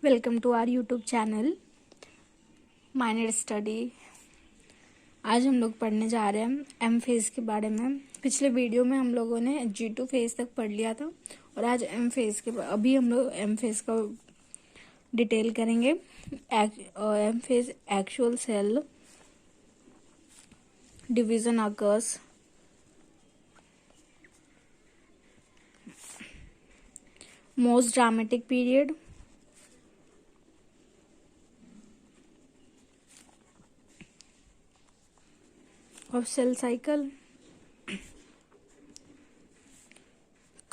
Welcome to our YouTube channel minor study. आज हम लोग पढ़ने जा रहे हैं एम फेज के बारे में। पिछले वीडियो में हम लोगों ने G2 फेज तक पढ़ लिया था और आज एम फेज के अभी हम लोग एम फेज का डिटेल करेंगे। M phase actual cell division occurs most dramatic period, of cell cycle,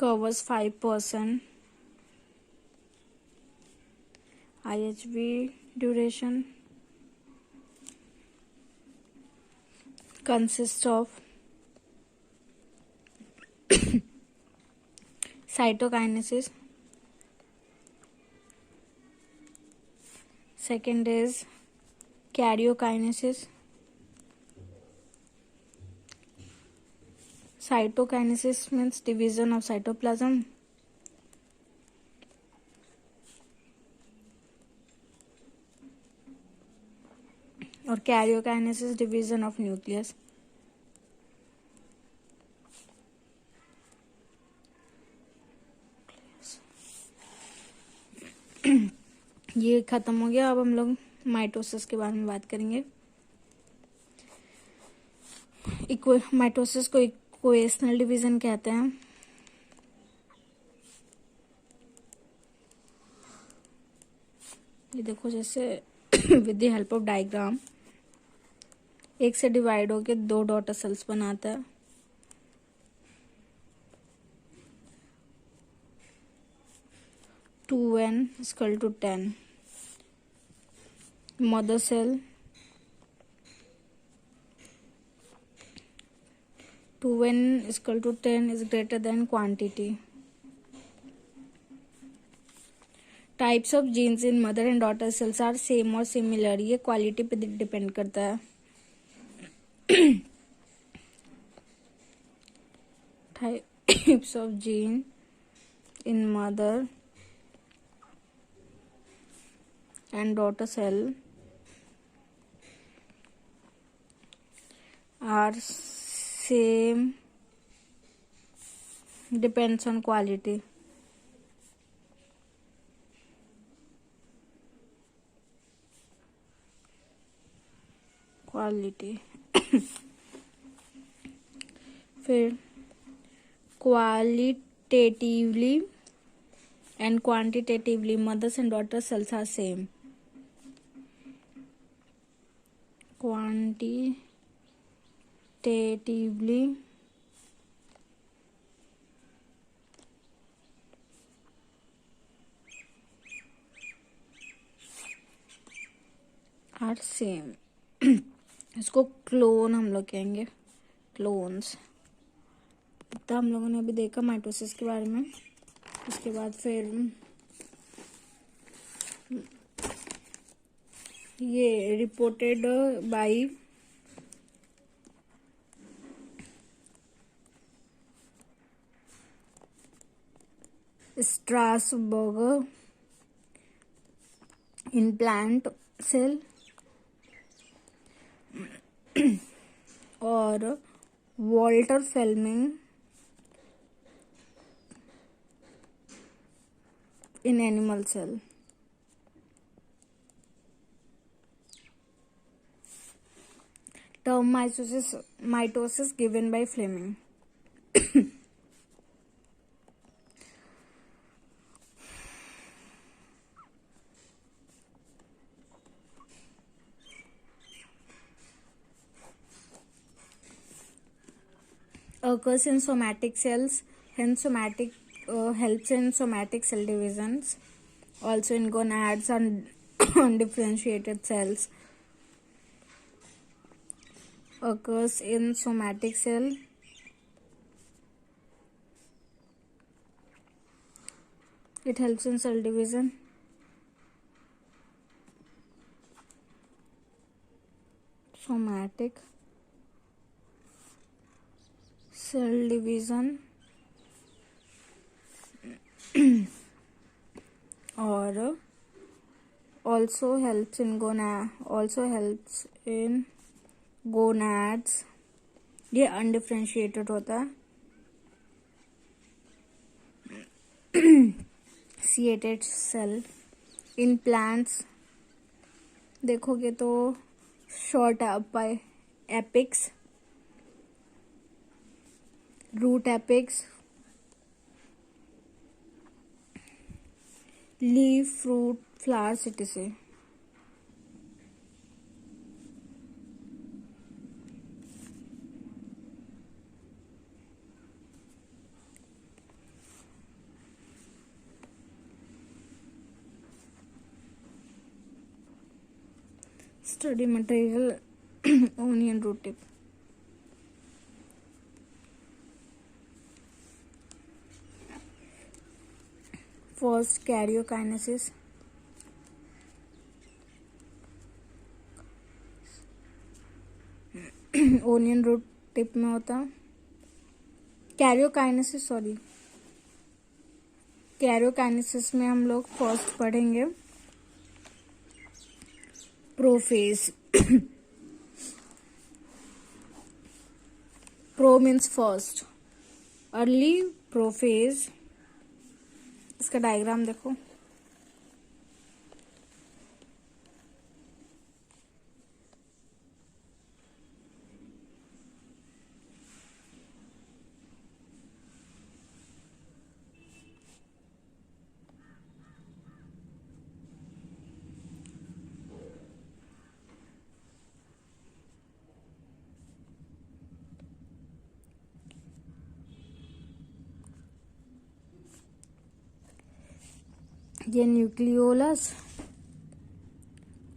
covers 5% IHV duration, consists of cytokinesis. Second is karyokinesis. Cytokinesis means division of cytoplasm. और karyokinesis division of nucleus. ये खत्म हो गया। अब हम लोग mitosis के बारे में बात करेंगे। माइटोसिस को इक्वेशनल डिवीजन कहते हैं। ये देखो, जैसे with the help of diagram एक से डिवाइड होके दो डॉटर सेल्स बनाता है। Two n equal to 10 mother cell, 2n equal to 10 is greater than quantity. Types of genes in mother and daughter cells are same or similar. ये quality पे depend करता है। Types of gene in mother and daughter cell are same, depends on quality. फिर qualitatively and quantitatively mothers and daughter cells are same. Quantitatively are same. इसको clone हम लोग कहेंगे, clones. इतना हम लोगों ने अभी देखा माइटोसिस के बारे में। उसके बाद फिर ये reported by Strasburger in plant cell और Walter Flemming in animal cell. Term mitosis given by Flemming. Occurs in somatic cells, hence somatic helps in somatic cell divisions. Also in gonads and undifferentiated cells. Occurs in somatic cell. It helps in cell division. Somatic cell division और also helps in gonads. ये undifferentiated होता है. सिएटेड cell in plants देखोगे तो shoot बाय apex, root apex, leaf, fruit, flowers etc. Study material onion root tip. First, karyokinesis. Onion root tip में होता कैरियोकाइनेसिस में हम लोग फर्स्ट पढ़ेंगे prophase. Pro means first, early prophase. इसका डायग्राम देखो. ये न्यूक्लियोलस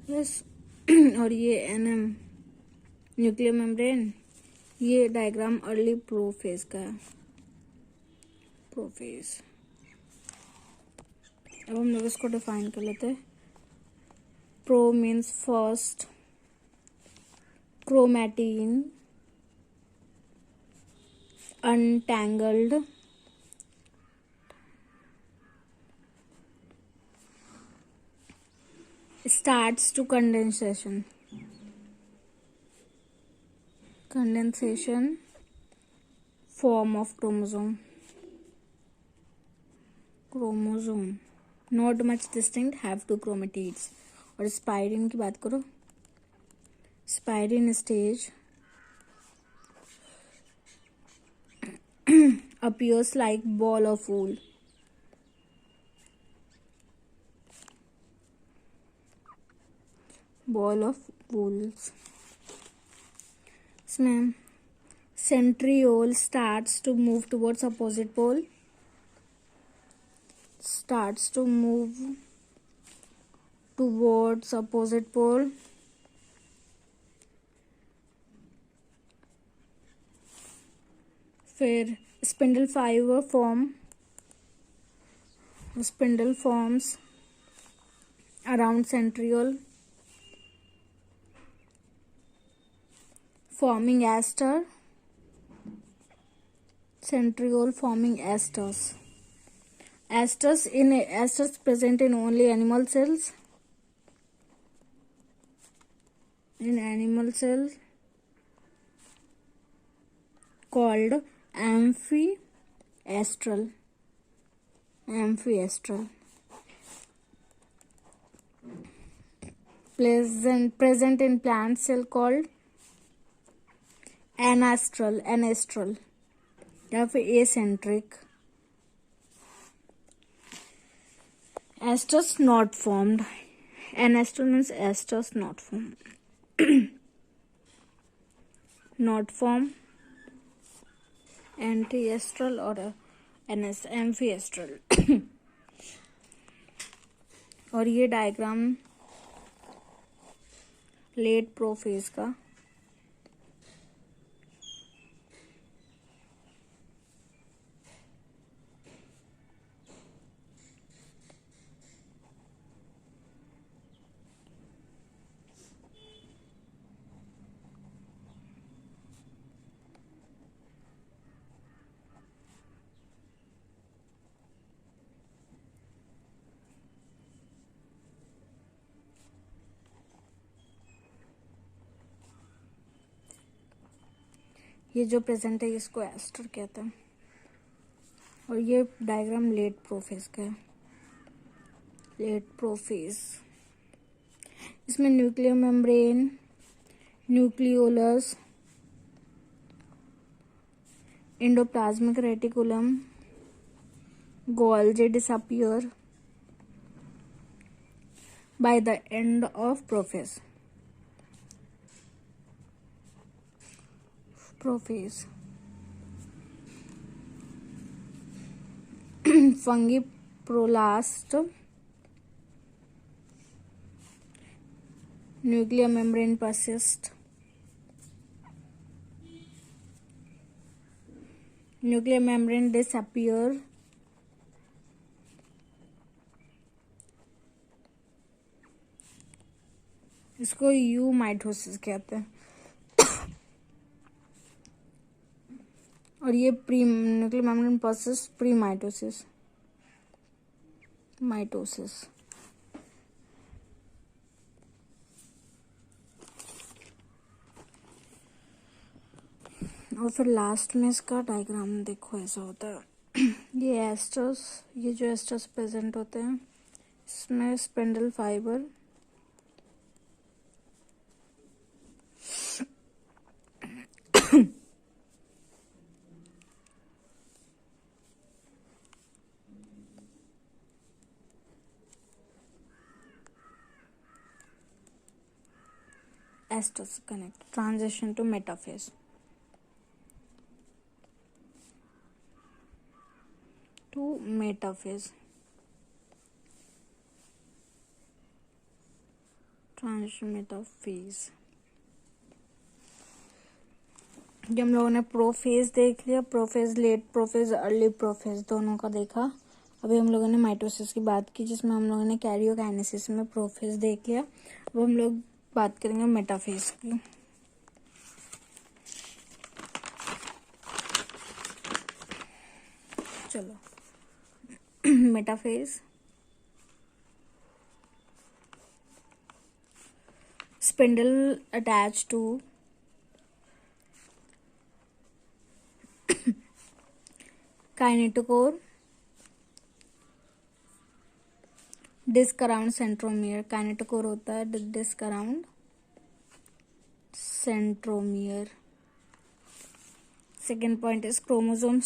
यस और ये एनएम न्यूक्लियर मेम्ब्रेन. ये डायग्राम अर्ली प्रोफेज का है. प्रोफेज. अब हम लोग इसको डिफाइन कर लेते हैं. Pro means first, chromatin untangled, starts to condensation form of chromosome not much distinct, have two chromatids. और स्पाइरिन की बात करो, स्पाइरिन stage appears like ball of wool. इसमें centriole starts to move towards opposite pole. फिर spindle fiber forms around centriole, forming aster. Centriole forming asters. Asters present in only animal cells. In animal cells called amphiastral. Present in plant cell called anastral या फिर acentric. Asters not formed. Anastral means asters not formed. Not formed. Antiastral और amphiastral. और ये diagram late prophase का. ये जो present है इसको एस्टर कहते हैं। और ये डायग्राम लेट प्रोफेज का है। लेट प्रोफेज, इसमें nuclear membrane, nucleolus, endoplasmic reticulum, Golgi disappear by the end of prophase. Fungi prolast, nuclear membrane persist, nuclear membrane disappear, इसको यू माइटोसिस कहते हैं। और ये pre nuclear membrane process pre mitosis, और फिर लास्ट में इसका डायग्राम देखो ऐसा होता है। ये एस्टर्स, ये जो एस्टर्स प्रेजेंट होते हैं इसमें spindle fibre, asters connect, transition to metaphase. Transition metaphase. जब हम लोगों ने प्रोफेज देख लिया, prophase, late prophase, early prophase दोनों का देखा। अभी हम लोगों ने माइटोसिस की बात की जिसमें हम लोगों ने कैरियोकाइनेसिस में प्रोफेज देख लिया। अब हम लोग बात करेंगे मेटाफेज की। चलो metaphase, spindle attached to kinetochore, disc around centromere. Kinetochore होता है disc around centromere. Second point is chromosome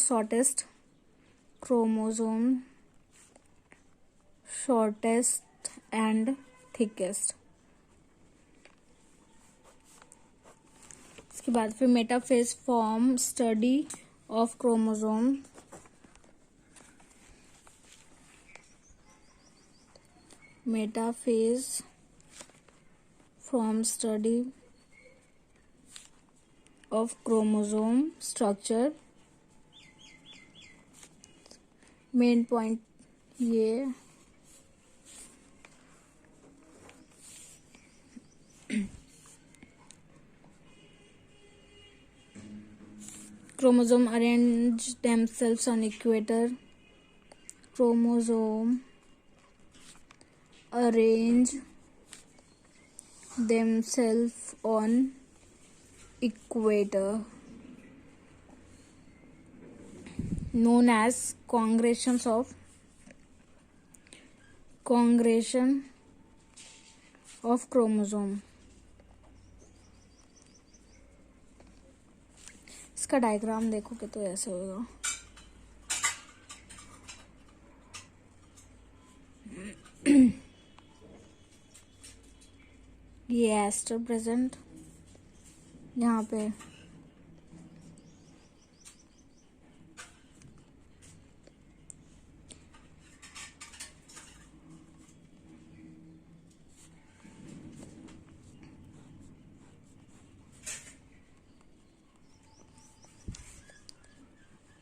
shortest, and thickest. इसके बाद फिर metaphase form study of chromosome, metaphase form study of chromosome structure. Main point ये chromosome arrange themselves on equator, chromosome arrange themselves on equator known as congregation of chromosome। इसका diagram देखोगे तो ऐसे होगा। ये एस्टर प्रेजेंट यहाँ पे,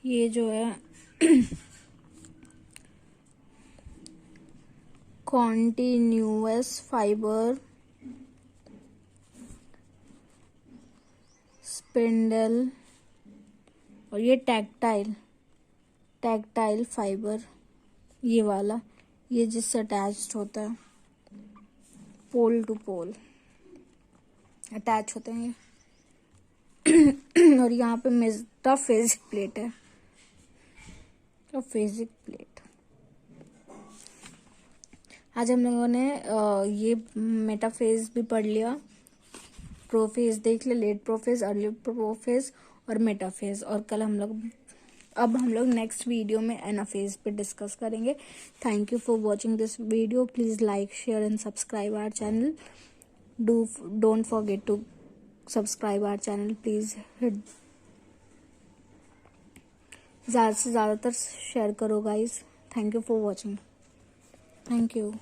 ये जो है कॉन्टिन्यूअस फाइबर स्पिंडल, और ये टैक्टाइल फाइबर, ये वाला, ये जिससे अटैच्ड होता है, पोल टू पोल अटैच होते हैं ये। और यहाँ पे मेटाफेजिक प्लेट है, फेजिक प्लेट। आज हम लोगों ने ये मेटाफेज भी पढ़ लिया, प्रोफेज देख ले, लेट प्रोफेज, अर्ली प्रोफेज और मेटाफेज। और कल अब हम लोग नेक्स्ट वीडियो में एनाफेज पे डिस्कस करेंगे। Thank you for watching this video. Please like, share and subscribe our channel. Don't forget to subscribe our channel. Please hit, ज़्यादा से ज़्यादातर शेयर करो guys. Thank you for watching. Thank you.